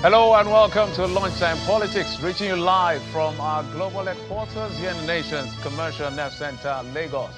Hello and welcome to Lunchtime Politics, reaching you live from our global headquarters here in the nation's commercial nerve center, Lagos.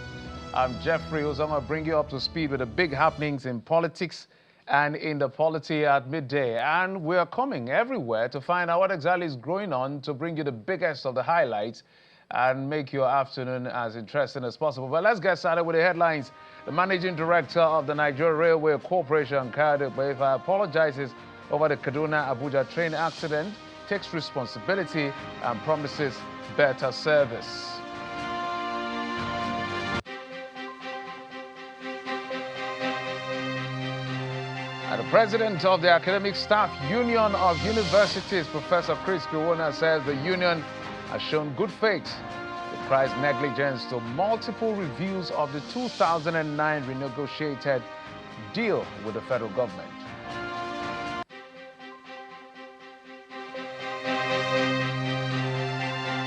I'm Jeffrey, who's going to bring you up to speed with the big happenings in politics and in the polity at midday. And we're coming everywhere to find out what exactly is going on to bring you the biggest of the highlights and make your afternoon as interesting as possible. But let's get started with the headlines. The managing director of the Nigeria Railway Corporation, Kaduna-Abuja, apologizes over the Kaduna-Abuja train accident, takes responsibility and promises better service. And the president of the Academic Staff Union of Universities, Professor Chris Kiwona, says the union has shown good faith. It cries negligence to multiple reviews of the 2009 renegotiated deal with the federal government.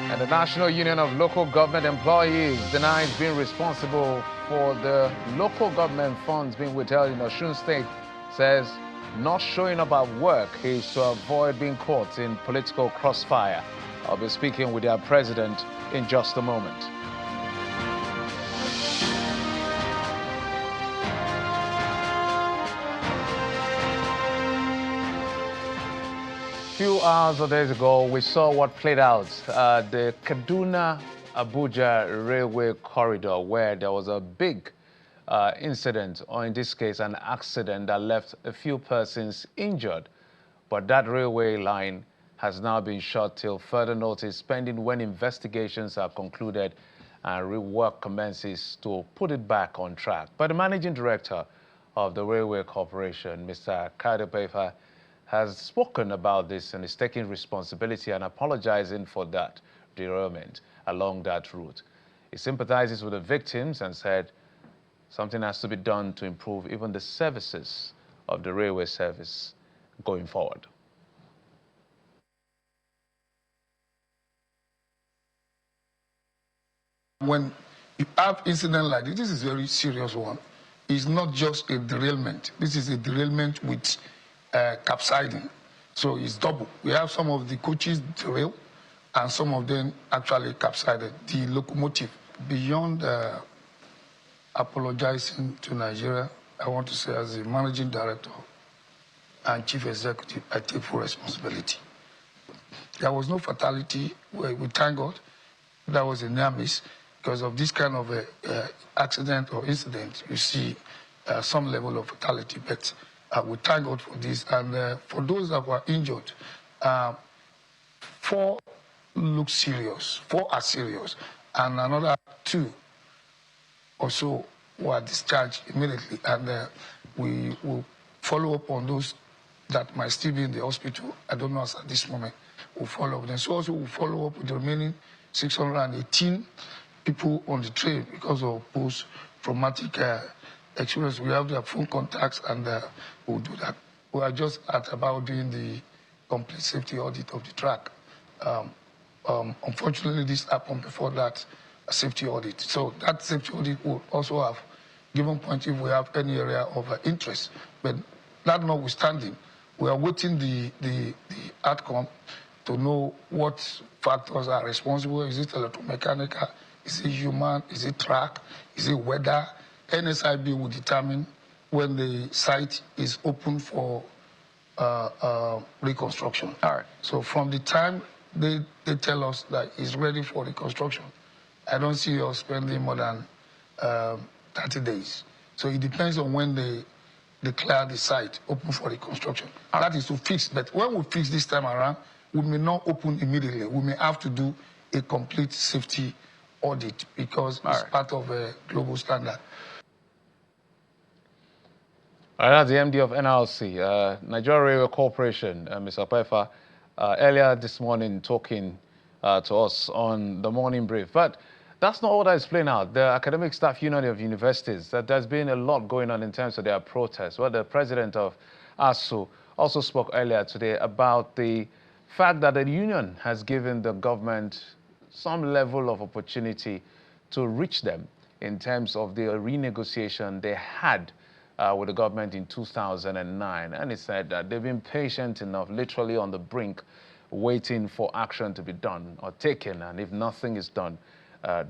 And the National Union of Local Government Employees denies being responsible for the local government funds being withheld in Osun State, says not showing up at work is to avoid being caught in political crossfire. I'll be speaking with their president in just a moment. A few hours or days ago, we saw what played out the Kaduna-Abuja railway corridor, where there was a big incident, or in this case, an accident that left a few persons injured. But that railway line has now been shut till further notice, pending when investigations are concluded and rework commences to put it back on track. But the managing director of the Railway Corporation, Mr. Kaduna-Abuja, has spoken about this and is taking responsibility and apologizing for that derailment along that route. He sympathizes with the victims and said something has to be done to improve even the services of the railway service going forward. When you have incident like this is a very serious one. It's not just a derailment. This is a derailment with capsizing. So it's double. We have some of the coaches derail and some of them actually capsized. The locomotive, beyond apologizing to Nigeria, I want to say as the managing director and chief executive, I take full responsibility. There was no fatality. We thank God. That was a near miss. Because of this kind of accident or incident, you see some level of fatality. But we thank God for this. And for those that were injured, 4 look serious. 4 are serious. And another 2 or so were discharged immediately. And we will follow up on those that might still be in the hospital. I don't know as at this moment. We'll follow up. Then so also we'll follow up with the remaining 618 people on the train because of post-traumatic experience. We have their phone contacts and we'll do that. We are just at about doing the complete safety audit of the track. Unfortunately, this happened before that safety audit. So that safety audit will also have given point if we have any area of interest. But that notwithstanding, we are waiting the outcome to know what factors are responsible. Is it electromechanical? Is it human? Is it track? Is it weather? NSIB will determine when the site is open for reconstruction. All right. So from the time they tell us that it's ready for reconstruction, I don't see us spending more than 30 days. So it depends on when they declare the site open for reconstruction. That is to fix. But when we fix this time around, we may not open immediately. We may have to do a complete safety audit because it's part of a global standard. All right, that's the MD of NLC, Nigeria Railway Corporation, Mr. Pefa, earlier this morning talking to us on the morning brief. But that's not all that is playing out. The Academic Staff Union of Universities, that there's been a lot going on in terms of their protests. Well, the president of ASUU also spoke earlier today about the fact that the union has given the government some level of opportunity to reach them in terms of the renegotiation they had with the government in 2009, and he said that they've been patient enough, literally on the brink, waiting for action to be done or taken, and if nothing is done,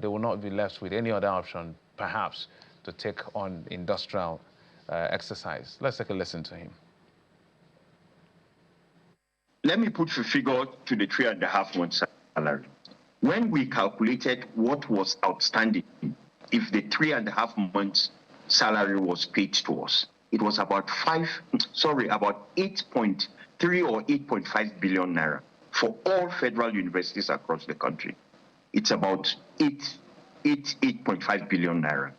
they will not be left with any other option, perhaps, to take on industrial exercise. Let's take a listen to him. Let me put the figure to the 3.5 months salary. When we calculated what was outstanding, if the 3.5 months salary was paid to us, it was about 8.3 or 8.5 billion naira for all federal universities across the country. It's about 8.5 billion naira.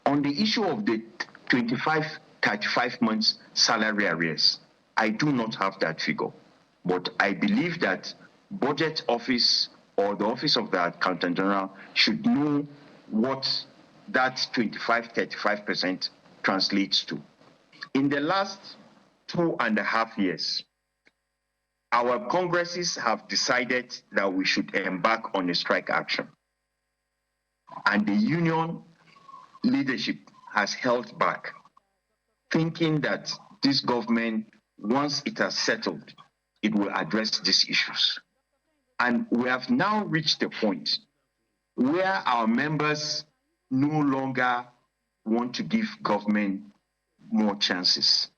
On the issue of the 35 months salary arrears, I do not have that figure, but I believe that Budget Office or the Office of the Accountant General should know what that 35% translates to. In the last 2.5 years, our congresses have decided that we should embark on a strike action. And the union leadership has held back, thinking that this government, once it has settled, it will address these issues. And we have now reached a point where our members no longer want to give government more chances.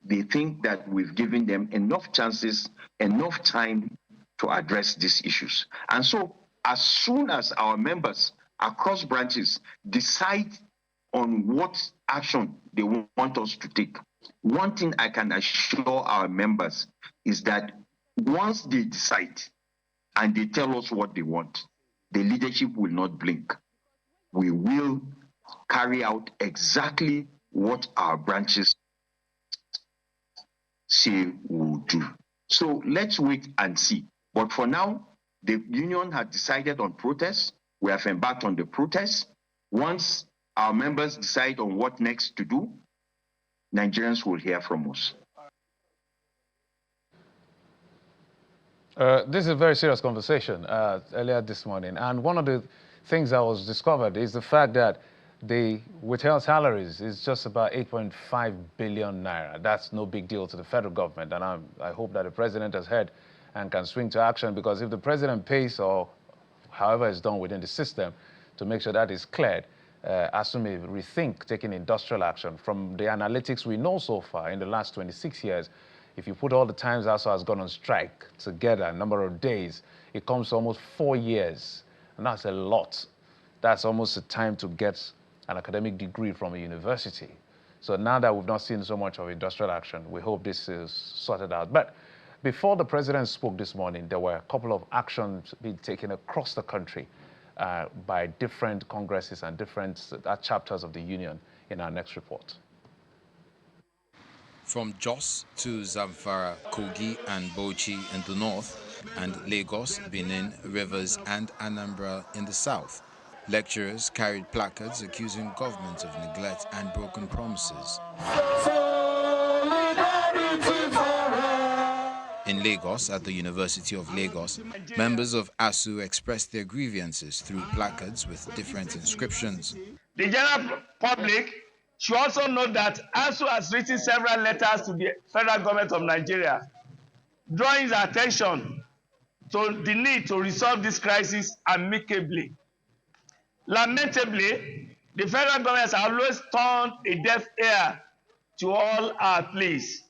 They think that we've given them enough chances, enough time to address these issues. And so as soon as our members across branches decide on what action they want us to take, one thing I can assure our members is that once they decide and they tell us what they want, the leadership will not blink. We will carry out exactly what our branches say we'll do. So let's wait and see. But for now, the union has decided on protest. We have embarked on the protest. Once our members decide on what next to do, Nigerians will hear from us. This is a very serious conversation earlier this morning, and one of the things that was discovered is the fact that the withheld salaries is just about 8.5 billion naira. That's no big deal to the federal government, and I hope that the president has heard and can swing to action, because if the president pays, or however it's done within the system, to make sure that is cleared, ASUU may rethink taking industrial action. From the analytics we know so far in the last 26 years, if you put all the times ASUU has gone on strike together, a number of days, it comes to almost 4 years, and that's a lot. That's almost the time to get an academic degree from a university. So now that we've not seen so much of industrial action, we hope this is sorted out. But before the president spoke this morning, there were a couple of actions being taken across the country by different congresses and different chapters of the union in our next report. From Jos to Zamfara, Kogi and Bauchi in the north, and Lagos, Benin, Rivers and Anambra in the south, lecturers carried placards accusing government of neglect and broken promises. In Lagos, at the University of Lagos, members of ASUU expressed their grievances through placards with different inscriptions. The general public should also know that ASUU has written several letters to the federal government of Nigeria, drawing its attention to the need to resolve this crisis amicably. Lamentably, the federal government has always turned a deaf ear to all our pleas.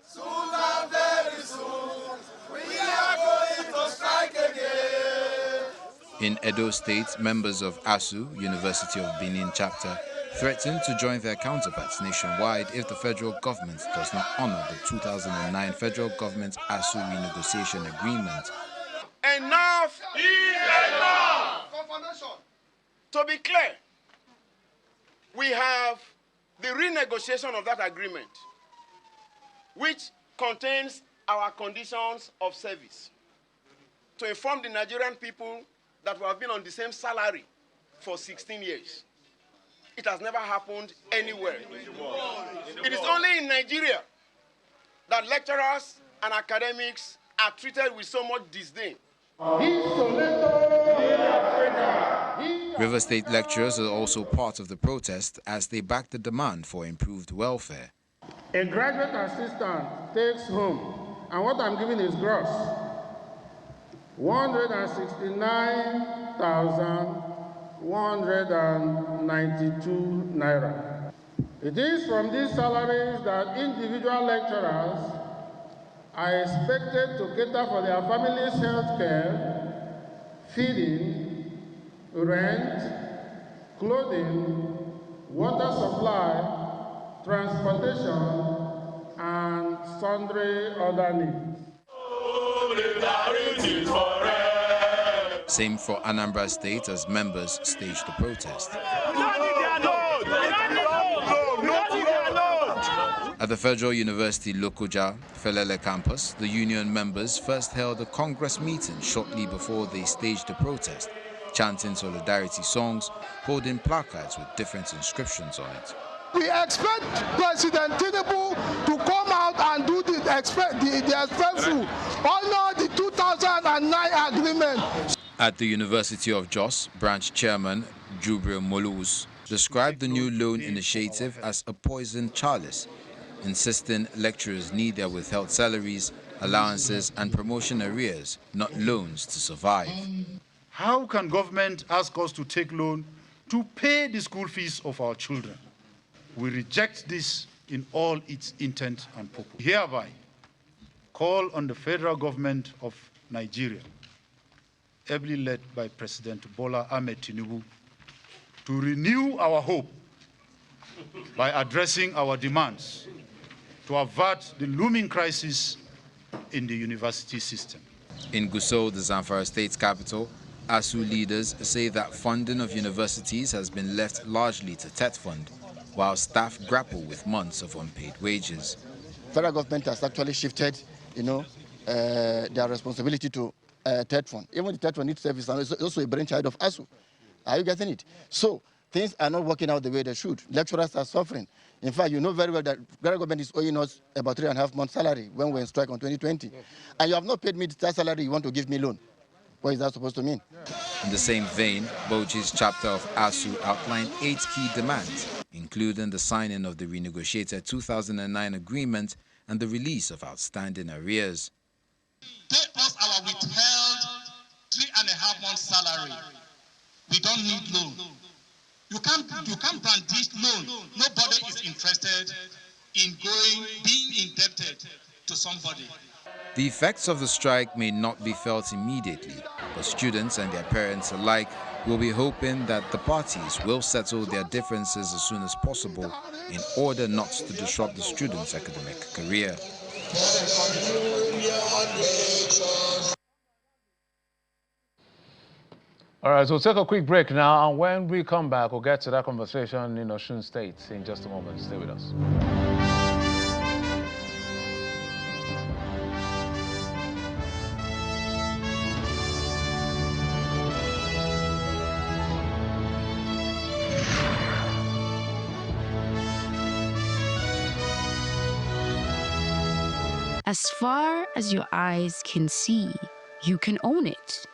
Soon and very soon, we are going to strike again. In Edo State, members of ASUU, University of Benin chapter, threatened to join their counterparts nationwide if the federal government does not honor the 2009 federal government ASUU renegotiation agreement. Enough is enough! To be clear, we have the renegotiation of that agreement, which contains our conditions of service, to inform the Nigerian people that we have been on the same salary for 16 years. It has never happened anywhere. It is only in Nigeria that lecturers and academics are treated with so much disdain. River State lecturers are also part of the protest as they back the demand for improved welfare. A graduate assistant takes home, and what I'm giving is gross, 169,192 naira. It is from these salaries that individual lecturers are expected to cater for their families' health care, feeding, rent, clothing, water supply, transportation, and sundry other needs. Same for Anambra State as members staged the protest. At the Federal University Lokoja, Felele campus, the union members first held a Congress meeting shortly before they staged the protest, chanting solidarity songs, holding placards with different inscriptions on it. We expect President Tinubu to come out and do the expressful, honor the 2009 agreement. At the University of Jos, branch chairman Jubril Molus described the new loan initiative as a poisoned chalice, insisting lecturers need their withheld salaries, allowances and promotion arrears, not loans to survive. How can government ask us to take loan to pay the school fees of our children? We reject this in all its intent and purpose. Hereby, call on the federal government of Nigeria, ably led by President Bola Ahmed Tinubu, to renew our hope by addressing our demands to avert the looming crisis in the university system. In Gusau, the Zamfara state's capital, ASUU leaders say that funding of universities has been left largely to TET fund, while staff grapple with months of unpaid wages. Federal government has actually shifted, their responsibility to TET fund. Even the TET fund needs service, and it's also a brainchild of ASUU. Are you getting it? So things are not working out the way they should. Lecturers are suffering. In fact, you know very well that the federal government is owing us about 3.5 months' salary when we're in strike on 2020. Yes. And you have not paid me that salary, you want to give me loan. What is that supposed to mean? In the same vein, Bauchi's chapter of ASUU outlined 8 key demands, including the signing of the renegotiated 2009 agreement and the release of outstanding arrears. Pay us our withheld 3.5 months salary. We don't need loan. You can't brandish loan. Nobody is interested in being indebted to somebody. The effects of the strike may not be felt immediately, but students and their parents alike will be hoping that the parties will settle their differences as soon as possible in order not to disrupt the students' academic career. All right, so we'll take a quick break now, and when we come back, we'll get to that conversation in Osun State in just a moment. Stay with us. As far as your eyes can see, you can own it.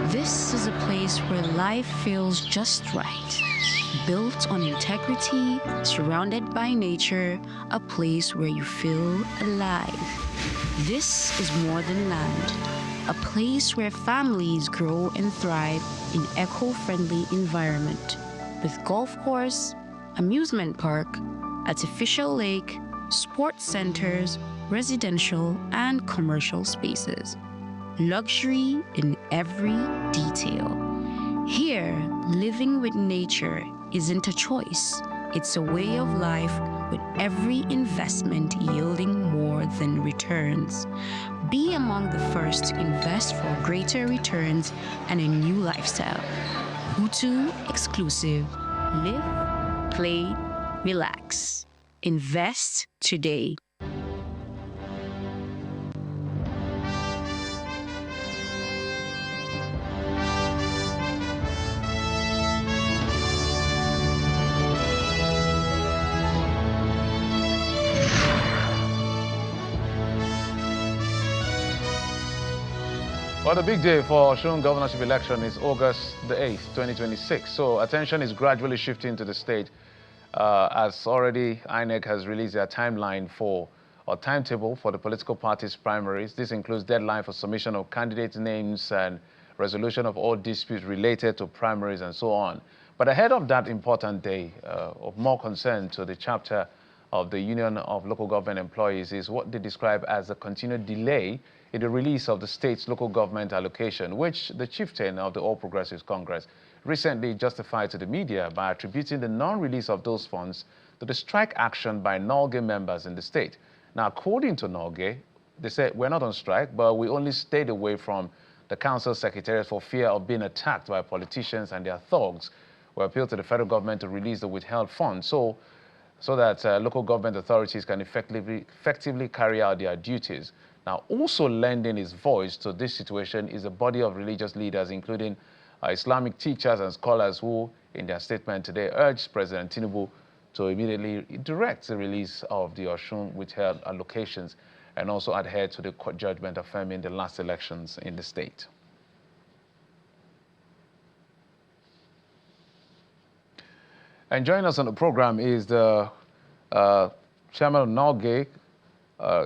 This is a place where life feels just right. Built on integrity, surrounded by nature, a place where you feel alive. This is more than land, a place where families grow and thrive in eco-friendly environment, with golf course, amusement park, artificial lake, sports centers, residential and commercial spaces. Luxury in every detail. Here, living with nature isn't a choice. It's a way of life with every investment yielding more than returns. Be among the first to invest for greater returns and a new lifestyle. Hutu exclusive. Live, play, relax. Invest today. Well, the big day for Osun governorship election is August the 8th, 2026. So attention is gradually shifting to the state as already INEC has released their timeline for or timetable for the political parties' primaries. This includes deadline for submission of candidate names and resolution of all disputes related to primaries and so on. But ahead of that important day of more concern to the chapter of the Union of Local Government Employees is what they describe as a continued delay in the release of the state's local government allocation, which the chieftain of the All Progressives Congress recently justified to the media by attributing the non-release of those funds to the strike action by NOLGE members in the state. Now, according to NOLGE, they said, we're not on strike, but we only stayed away from the council secretariat for fear of being attacked by politicians and their thugs. We appealed to the federal government to release the withheld funds so that local government authorities can effectively carry out their duties. Now, also lending its voice to this situation is a body of religious leaders, including Islamic teachers and scholars who, in their statement today, urged President Tinubu to immediately direct the release of the Osun withheld allocations and also adhere to the court judgment affirming the last elections in the state. And joining us on the program is the chairman of NOLGE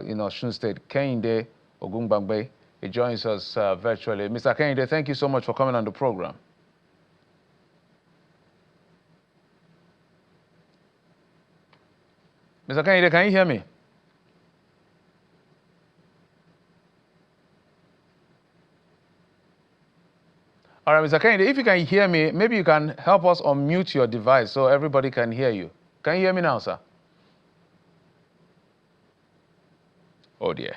in Osun State, Kehinde Ogungbangbe. He joins us virtually. Mr. Kehinde, thank you so much for coming on the program. Mr. Kehinde, can you hear me? All right, Mr. Kehinde, if you can hear me, maybe you can help us unmute your device so everybody can hear you. Can you hear me now, sir? Oh, dear.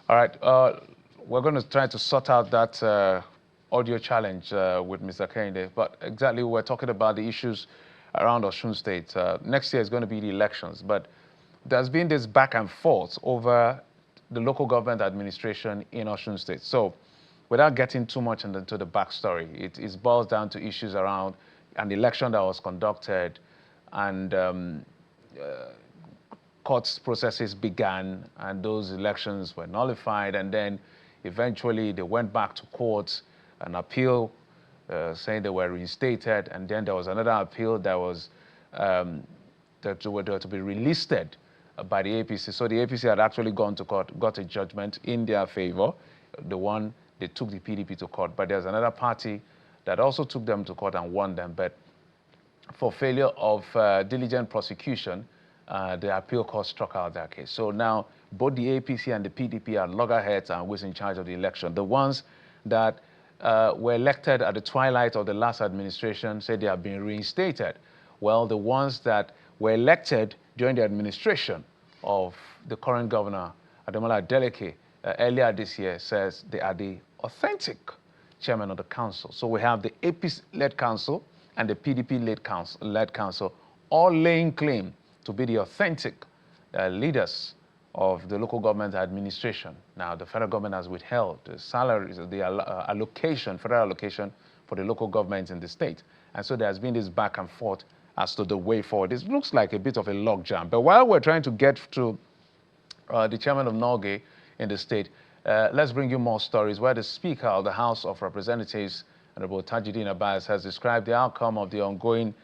All right, we're going to try to sort out that audio challenge with Mr. Kehinde. But exactly, we're talking about the issues around Osun State. Next year is going to be the elections, but there's been this back and forth over the local government administration in Osun State. So without getting too much into the backstory, it boils down to issues around an election that was conducted and court processes began and those elections were nullified, and then eventually they went back to court, an appeal saying they were reinstated, and then there was another appeal that was that were to be relisted by the APC. So the APC had actually gone to court, got a judgment in their favor, the one they took the PDP to court, but there's another party that also took them to court and won them, but for failure of diligent prosecution, the appeal court struck out that case. So now both the APC and the PDP are loggerheads and who's in charge of the election. The ones that were elected at the twilight of the last administration said they have been reinstated. Well, the ones that were elected during the administration of the current governor, Ademola Adeleke, earlier this year says they are the authentic chairman of the council. So we have the APC-led council and the PDP-led council all laying claim to be the authentic leaders of the local government administration. Now, the federal government has withheld the salaries, the allocation, federal allocation for the local governments in the state. And so there's been this back and forth as to the way forward. This looks like a bit of a logjam. But while we're trying to get to the chairman of NOLGE in the state, let's bring you more stories where the Speaker of the House of Representatives, Honorable Tajuddin Abbas, has described the outcome of the ongoing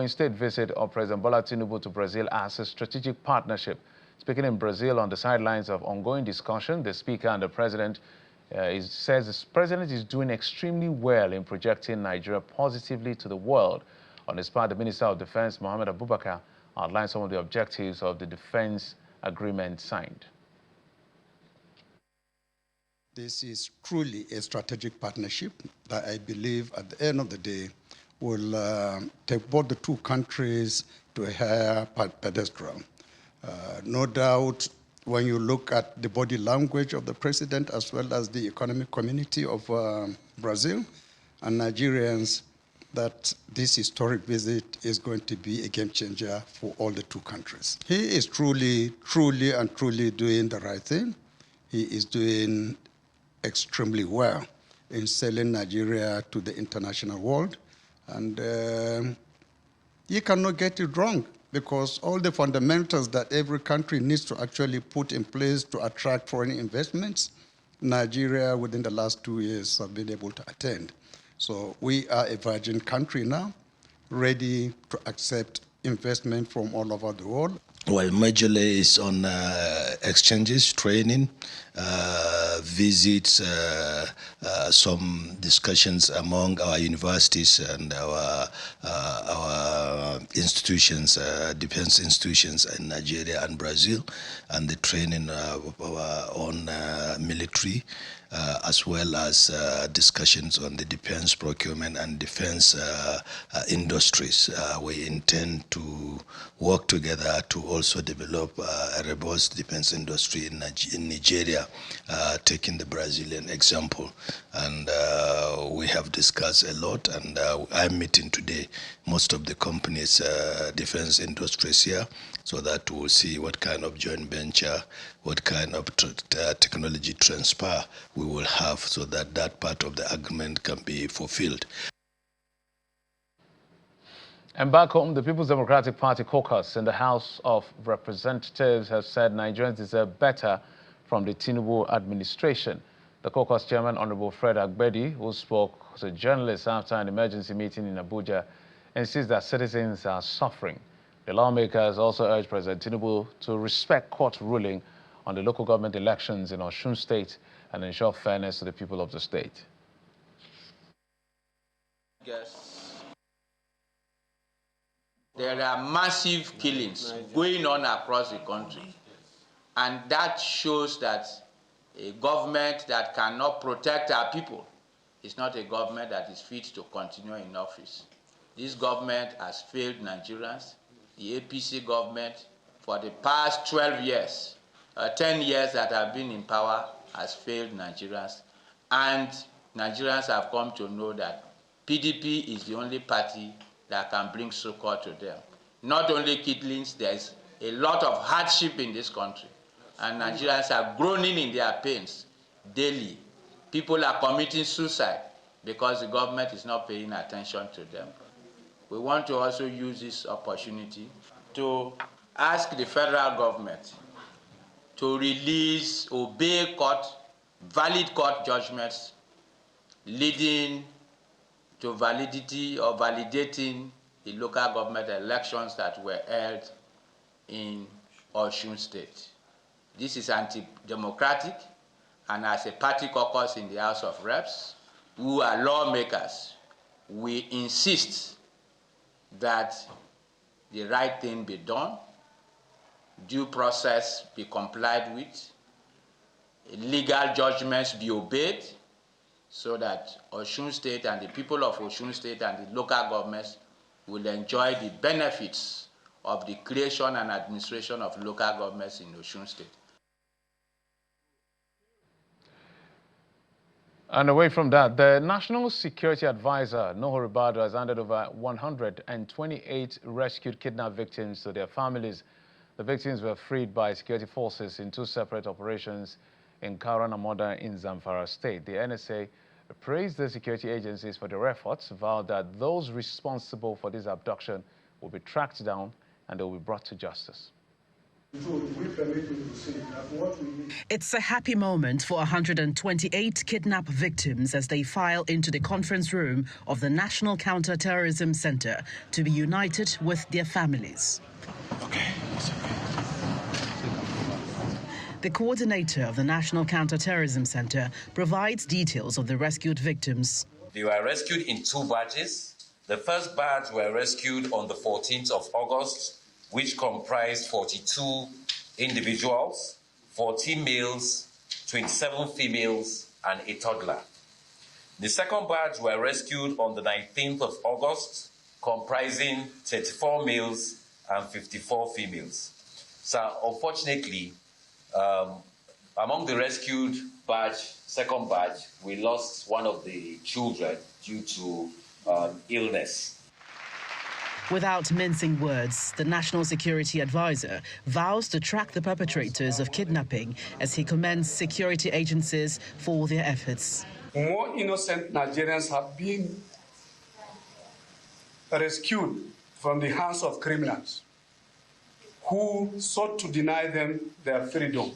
state visit of President Bola Tinubu to Brazil as a strategic partnership. Speaking in Brazil on the sidelines of ongoing discussion, the Speaker and the President says the President is doing extremely well in projecting Nigeria positively to the world. On his part, the Minister of Defense, Mohammed Abubakar, outlined some of the objectives of the defense agreement signed. This is truly a strategic partnership that I believe at the end of the day will take both the two countries to a higher pedestal. No doubt, when you look at the body language of the president as well as the economic community of Brazil and Nigerians, that this historic visit is going to be a game changer for all the two countries. He is truly doing the right thing. He is doing extremely well in selling Nigeria to the international world. And you cannot get it wrong because all the fundamentals that every country needs to actually put in place to attract foreign investments, Nigeria within the last 2 years have been able to attend. So we are a virgin country now, ready to accept investment from all over the world. Well, majorly is on exchanges, training, visits, some discussions among our universities and our institutions, defense institutions in Nigeria and Brazil, and the training of our own military, as well as discussions on the defense procurement and defense industries. We intend to work together to also develop a robust defense industry in Nigeria, taking the Brazilian example. And we have discussed a lot, and I'm meeting today most of the companies, defense industries here, so that we'll see what kind of joint venture, what kind of technology transfer we will have, so that that part of the agreement can be fulfilled. And back home, the People's Democratic Party caucus in the House of Representatives has said Nigerians deserve better from the Tinubu administration. The caucus chairman, Honorable Fred Agbedi, who spoke to journalists after an emergency meeting in Abuja, insists that citizens are suffering. The lawmakers also urged President Tinubu to respect court ruling on the local government elections in Osun State and ensure fairness to the people of the state. There are massive killings going on across the country, and that shows that a government that cannot protect our people is not a government that is fit to continue in office. This government has failed Nigerians. The APC government, for the past 12 years, 10 years that have been in power, has failed Nigerians. And Nigerians have come to know that PDP is the only party that can bring succor to them. Not only killings, there's a lot of hardship in this country. And Nigerians are groaning in their pains daily. People are committing suicide because the government is not paying attention to them. We want to also use this opportunity to ask the federal government to release, obey valid court judgments leading to validity or validating the local government elections that were held in Osun State. This is anti-democratic, and as a party caucus in the House of Reps, who are lawmakers, we insist that the right thing be done, due process be complied with, legal judgments be obeyed, so that Osun State and the people of Osun State and the local governments will enjoy the benefits of the creation and administration of local governments in Osun State. And away from that, the National Security Advisor, Nuhu Ribadu, has handed over 128 rescued kidnap victims to their families. The victims were freed by security forces in two separate operations in Kaduna-Abuja in Zamfara State. The NSA praised the security agencies for their efforts, vowed that those responsible for this abduction will be tracked down and they will be brought to justice. It's a happy moment for 128 kidnap victims as they file into the conference room of the National Counter-Terrorism Center to be united with their families. Okay. The coordinator of the National Counter-Terrorism Center provides details of the rescued victims. They were rescued in two batches. The first batch were rescued on the 14th of August, which comprised 42 individuals, 14 males, 27 females, and a toddler. The second batch were rescued on the 19th of August, comprising 34 males and 54 females. So unfortunately, among the rescued batch, second batch, we lost one of the children due to illness. Without mincing words, the National Security Advisor vows to track the perpetrators of kidnapping as he commends security agencies for their efforts. More innocent Nigerians have been rescued from the hands of criminals. who sought to deny them their freedom.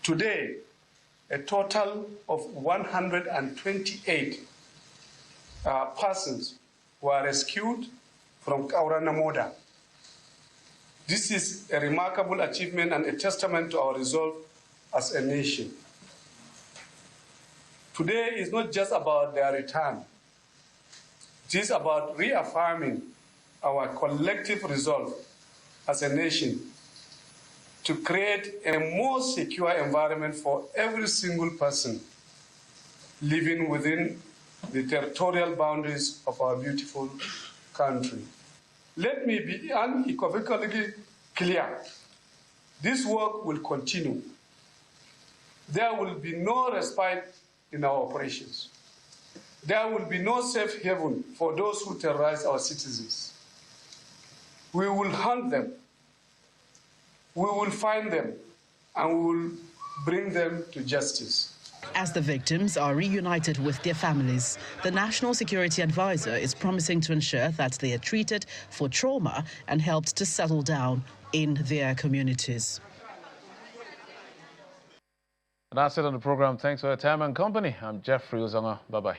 Today, a total of 128 persons were rescued from Kauranamoda. This is a remarkable achievement and a testament to our resolve as a nation. Today is not just about their return. It is about reaffirming our collective resolve as a nation to create a more secure environment for every single person living within the territorial boundaries of our beautiful country. Let me be unequivocally clear. This work will continue. There will be no respite in our operations. There will be no safe haven for those who terrorize our citizens. We will hunt them, we will find them, and we will bring them to justice. As the victims are reunited with their families, the National Security Advisor is promising to ensure that they are treated for trauma and helped to settle down in their communities. And that's it on the program. Thanks for your time and company. I'm Jeffrey Uzanga. Bye-bye.